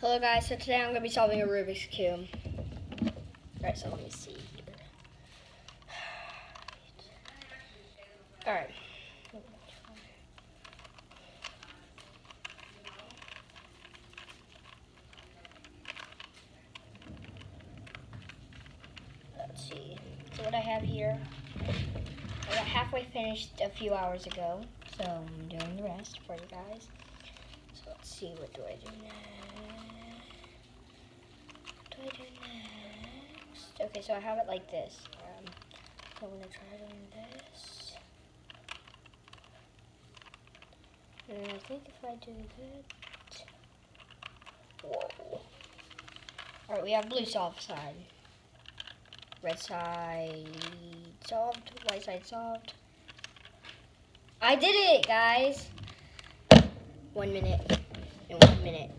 Hello guys, so today I'm going to be solving a Rubik's Cube. Alright, so let me see here. Alright. Let's see. So what I have here, I got halfway finished a few hours ago, so I'm doing the rest for you guys. So let's see, what do I do next? Okay, so I have it like this. So I'm going to try doing this. And I think if I do that... Whoa. Alright, we have blue solved side. Red side solved. White side solved. I did it, guys! 1 minute. In 1 minute.